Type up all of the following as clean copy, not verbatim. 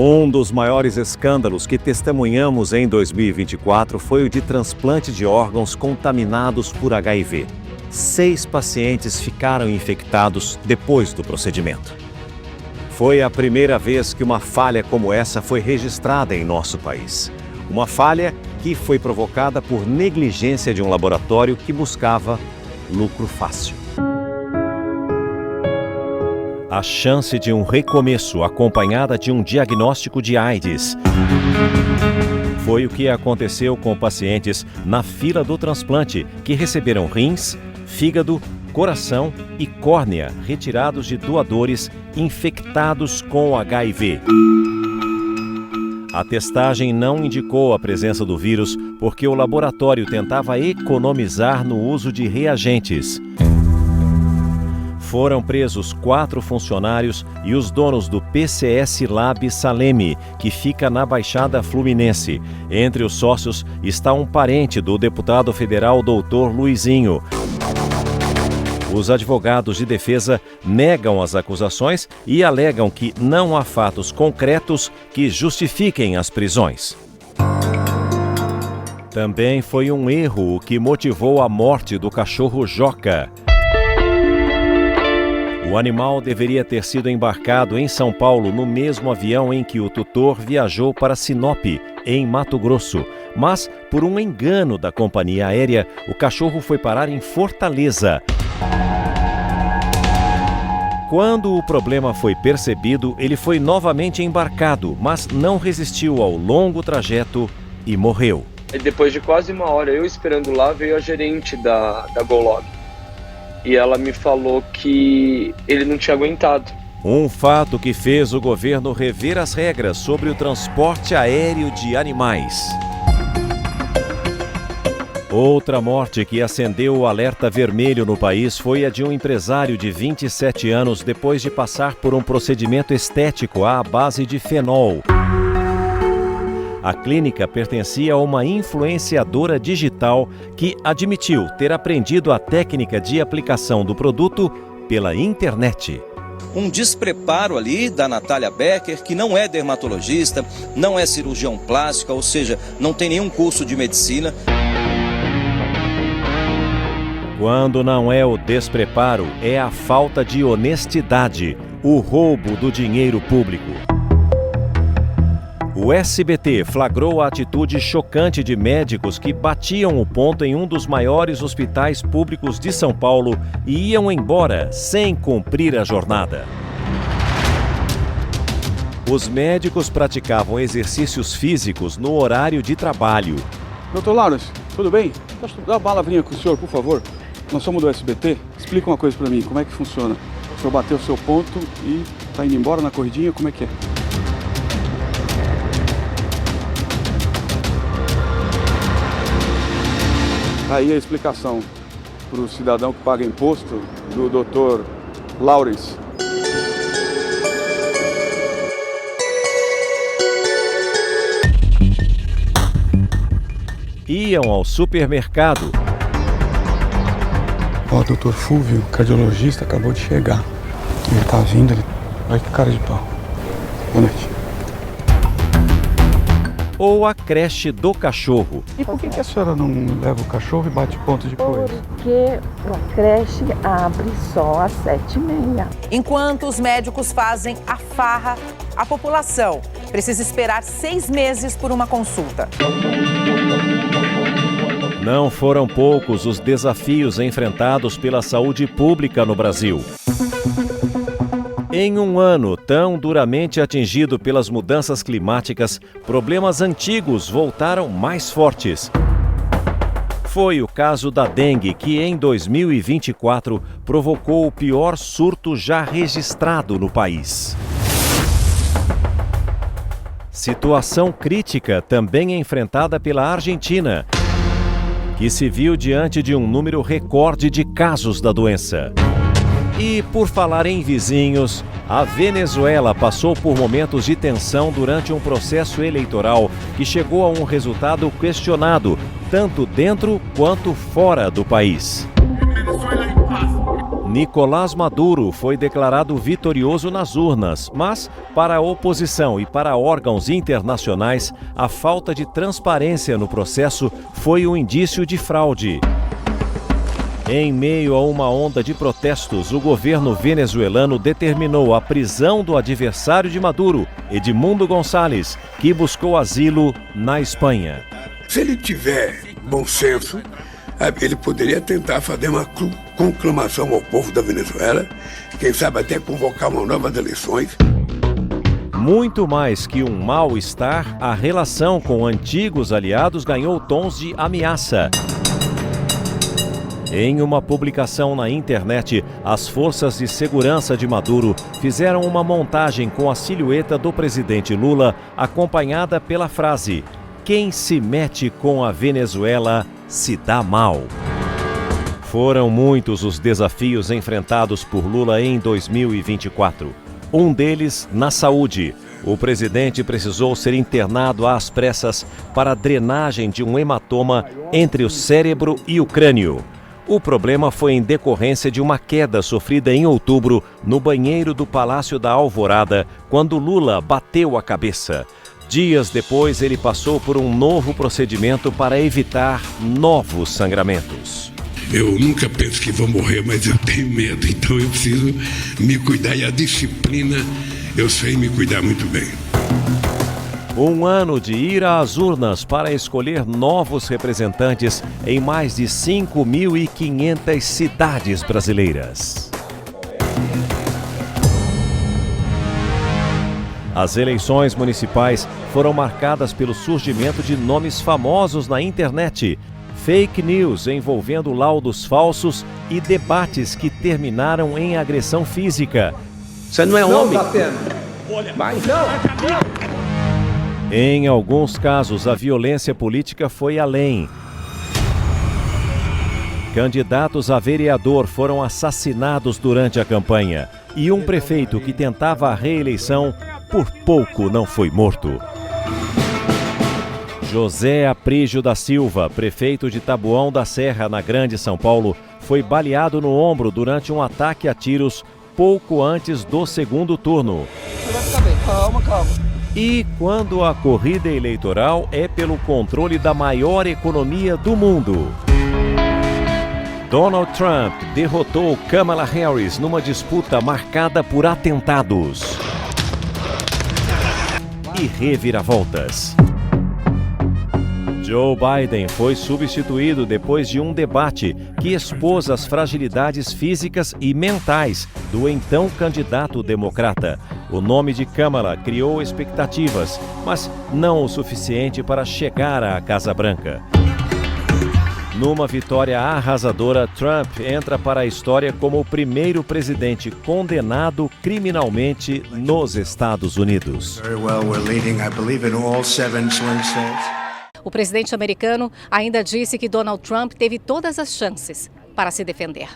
Um dos maiores escândalos que testemunhamos em 2024 foi o de transplante de órgãos contaminados por HIV. 6 pacientes ficaram infectados depois do procedimento. Foi a primeira vez que uma falha como essa foi registrada em nosso país. Uma falha que foi provocada por negligência de um laboratório que buscava lucro fácil. A chance de um recomeço acompanhada de um diagnóstico de AIDS. Foi o que aconteceu com pacientes na fila do transplante que receberam rins, fígado, coração e córnea retirados de doadores infectados com HIV. A testagem não indicou a presença do vírus porque o laboratório tentava economizar no uso de reagentes. Foram presos 4 funcionários e os donos do PCS Lab Saleme, que fica na Baixada Fluminense. Entre os sócios está um parente do deputado federal Dr. Luizinho. Os advogados de defesa negam as acusações e alegam que não há fatos concretos que justifiquem as prisões. Também foi um erro o que motivou a morte do cachorro Joca. O animal deveria ter sido embarcado em São Paulo no mesmo avião em que o tutor viajou para Sinop, em Mato Grosso. Mas, por um engano da companhia aérea, o cachorro foi parar em Fortaleza. Quando o problema foi percebido, ele foi novamente embarcado, mas não resistiu ao longo trajeto e morreu. Depois de quase 1 hora, eu esperando lá, veio a gerente da GoLog. E ela me falou que ele não tinha aguentado. Um fato que fez o governo rever as regras sobre o transporte aéreo de animais. Outra morte que acendeu o alerta vermelho no país foi a de um empresário de 27 anos depois de passar por um procedimento estético à base de fenol. A clínica pertencia a uma influenciadora digital que admitiu ter aprendido a técnica de aplicação do produto pela internet. Um despreparo ali da Natália Becker, que não é dermatologista, não é cirurgião plástica, ou seja, não tem nenhum curso de medicina. Quando não é o despreparo, é a falta de honestidade, o roubo do dinheiro público. O SBT flagrou a atitude chocante de médicos que batiam o ponto em um dos maiores hospitais públicos de São Paulo e iam embora sem cumprir a jornada. Os médicos praticavam exercícios físicos no horário de trabalho. Dr. Lawrence, tudo bem? Posso dar uma palavrinha com o senhor, por favor? Nós somos do SBT. Explica uma coisa para mim, como é que funciona? O senhor bateu o seu ponto e está indo embora na corridinha, como é que é? Aí a explicação para o cidadão que paga imposto do Dr. Lawrence. Iam ao supermercado. O Dr. Fúvio, cardiologista, acabou de chegar. Ele tá vindo, ele... Olha que cara de pau. Boa noite. Ou a creche do cachorro. E por que a senhora não leva o cachorro e bate ponto depois? Porque a creche abre só às 7h30. Enquanto os médicos fazem a farra, a população precisa esperar 6 meses por uma consulta. Não foram poucos os desafios enfrentados pela saúde pública no Brasil. Em um ano tão duramente atingido pelas mudanças climáticas, problemas antigos voltaram mais fortes. Foi o caso da dengue, que em 2024 provocou o pior surto já registrado no país. Situação crítica também enfrentada pela Argentina, que se viu diante de um número recorde de casos da doença. E, por falar em vizinhos, a Venezuela passou por momentos de tensão durante um processo eleitoral que chegou a um resultado questionado, tanto dentro quanto fora do país. Nicolás Maduro foi declarado vitorioso nas urnas, mas, para a oposição e para órgãos internacionais, a falta de transparência no processo foi um indício de fraude. Em meio a uma onda de protestos, o governo venezuelano determinou a prisão do adversário de Maduro, Edmundo Gonçalves, que buscou asilo na Espanha. Se ele tiver bom senso, ele poderia tentar fazer uma conclamação ao povo da Venezuela, quem sabe até convocar uma novas eleições. Muito mais que um mal-estar, a relação com antigos aliados ganhou tons de ameaça. Em uma publicação na internet, as forças de segurança de Maduro fizeram uma montagem com a silhueta do presidente Lula, acompanhada pela frase: "Quem se mete com a Venezuela se dá mal". Foram muitos os desafios enfrentados por Lula em 2024. Um deles na saúde. O presidente precisou ser internado às pressas para a drenagem de um hematoma entre o cérebro e o crânio. O problema foi em decorrência de uma queda sofrida em outubro no banheiro do Palácio da Alvorada, quando Lula bateu a cabeça. Dias depois, ele passou por um novo procedimento para evitar novos sangramentos. Eu nunca penso que vou morrer, mas eu tenho medo, então eu preciso me cuidar e a disciplina, eu sei me cuidar muito bem. Um ano de ir às urnas para escolher novos representantes em mais de 5.500 cidades brasileiras. As eleições municipais foram marcadas pelo surgimento de nomes famosos na internet, fake news envolvendo laudos falsos e debates que terminaram em agressão física. Você não é homem? Não dá pena. Mas não. Em alguns casos, a violência política foi além. Candidatos a vereador foram assassinados durante a campanha e um prefeito que tentava a reeleição por pouco não foi morto. José Aprígio da Silva, prefeito de Taboão da Serra, na Grande São Paulo, foi baleado no ombro durante um ataque a tiros pouco antes do segundo turno. Vai ficar bem, calma. E quando a corrida eleitoral é pelo controle da maior economia do mundo. Donald Trump derrotou Kamala Harris numa disputa marcada por atentados e reviravoltas. Joe Biden foi substituído depois de um debate que expôs as fragilidades físicas e mentais do então candidato democrata. O nome de Kamala criou expectativas, mas não o suficiente para chegar à Casa Branca. Numa vitória arrasadora, Trump entra para a história como o primeiro presidente condenado criminalmente nos Estados Unidos. O presidente americano ainda disse que Donald Trump teve todas as chances para se defender.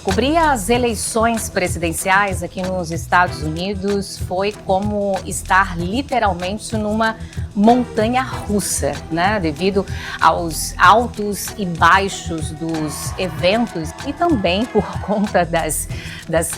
Cobrir as eleições presidenciais aqui nos Estados Unidos foi como estar literalmente numa montanha russa, né? Devido aos altos e baixos dos eventos e também por conta das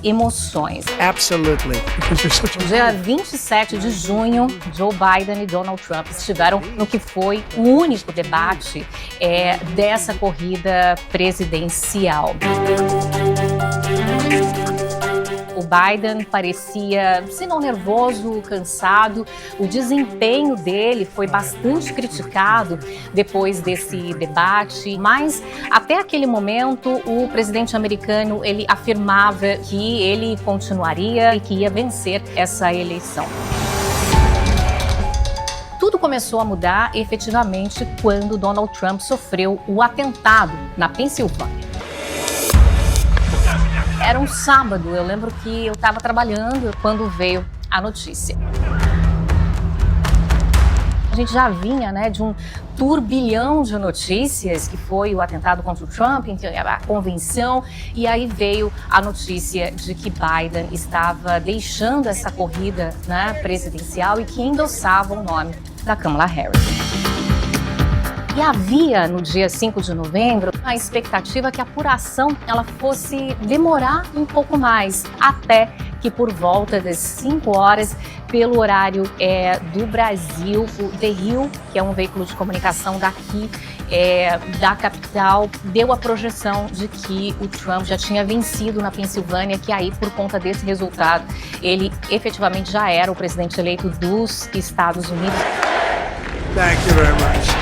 emoções. Absolutely. No dia 27 de junho, Joe Biden e Donald Trump estiveram no que foi o único debate dessa corrida presidencial. O Biden parecia, se não nervoso, cansado. O desempenho dele foi bastante criticado depois desse debate, mas até aquele momento o presidente americano ele afirmava que ele continuaria e que ia vencer essa eleição. Tudo começou a mudar efetivamente quando Donald Trump sofreu o atentado na Pensilvânia. Era um sábado, eu lembro que eu estava trabalhando quando veio a notícia. A gente já vinha, de um turbilhão de notícias, que foi o atentado contra o Trump, a convenção, e aí veio a notícia de que Biden estava deixando essa corrida presidencial e que endossava o nome da Kamala Harris. E havia, no dia 5 de novembro, a expectativa que a apuração ela fosse demorar um pouco mais, até que por volta das 5 horas, pelo horário do Brasil, o The Hill, que é um veículo de comunicação daqui, da capital, deu a projeção de que o Trump já tinha vencido na Pensilvânia, que aí, por conta desse resultado, ele efetivamente já era o presidente eleito dos Estados Unidos. Thank you very much.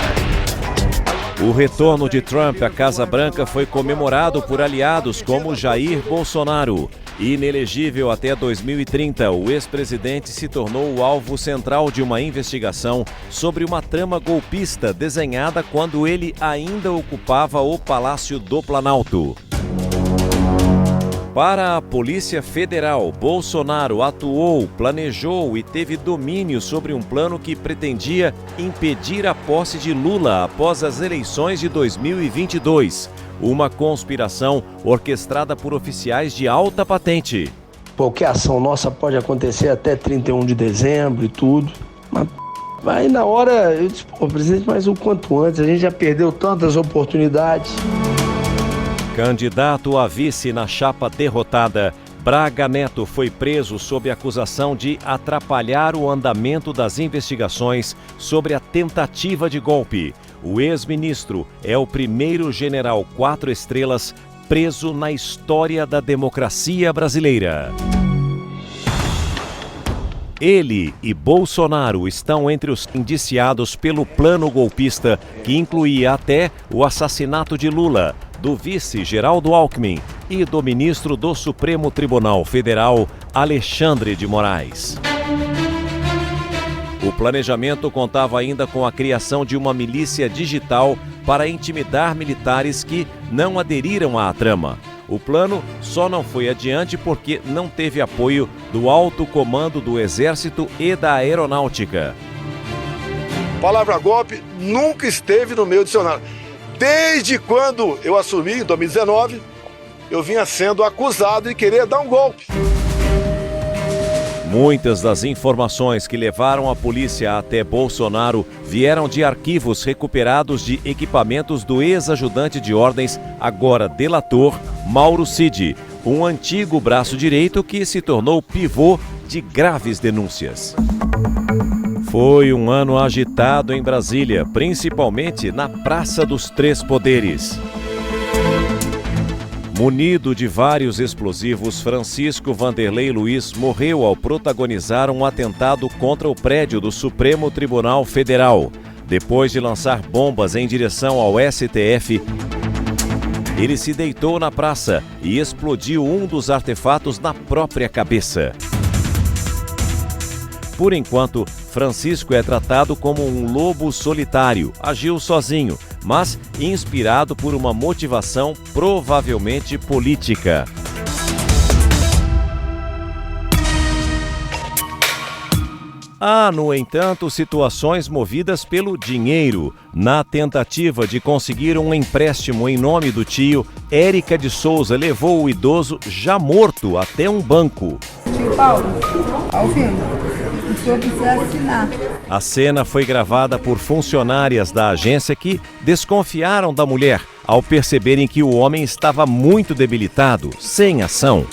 O retorno de Trump à Casa Branca foi comemorado por aliados como Jair Bolsonaro. Inelegível até 2030, o ex-presidente se tornou o alvo central de uma investigação sobre uma trama golpista desenhada quando ele ainda ocupava o Palácio do Planalto. Para a Polícia Federal, Bolsonaro atuou, planejou e teve domínio sobre um plano que pretendia impedir a posse de Lula após as eleições de 2022. Uma conspiração orquestrada por oficiais de alta patente. Qualquer ação nossa pode acontecer até 31 de dezembro e tudo. Mas aí na hora eu disse, presidente, mas o quanto antes, a gente já perdeu tantas oportunidades. Candidato a vice na chapa derrotada, Braga Neto foi preso sob acusação de atrapalhar o andamento das investigações sobre a tentativa de golpe. O ex-ministro é o primeiro general 4 estrelas preso na história da democracia brasileira. Ele e Bolsonaro estão entre os indiciados pelo plano golpista, que incluía até o assassinato de Lula, do vice Geraldo Alckmin e do ministro do Supremo Tribunal Federal, Alexandre de Moraes. O planejamento contava ainda com a criação de uma milícia digital para intimidar militares que não aderiram à trama. O plano só não foi adiante porque não teve apoio do alto comando do Exército e da Aeronáutica. A palavra golpe nunca esteve no meu dicionário. Desde quando eu assumi, em 2019, eu vinha sendo acusado de querer dar um golpe. Muitas das informações que levaram a polícia até Bolsonaro vieram de arquivos recuperados de equipamentos do ex-ajudante de ordens, agora delator, Mauro Cid, um antigo braço direito que se tornou pivô de graves denúncias. Foi um ano agitado em Brasília, principalmente na Praça dos Três Poderes. Munido de vários explosivos, Francisco Vanderlei Luiz morreu ao protagonizar um atentado contra o prédio do Supremo Tribunal Federal. Depois de lançar bombas em direção ao STF, ele se deitou na praça e explodiu um dos artefatos na própria cabeça. Por enquanto, Francisco é tratado como um lobo solitário, agiu sozinho, mas inspirado por uma motivação provavelmente política. Há, no entanto, situações movidas pelo dinheiro. Na tentativa de conseguir um empréstimo em nome do tio, Érica de Souza levou o idoso já morto até um banco. Tio Paulo, ao fim, o senhor precisa assinar. A cena foi gravada por funcionárias da agência que desconfiaram da mulher ao perceberem que o homem estava muito debilitado, sem ação.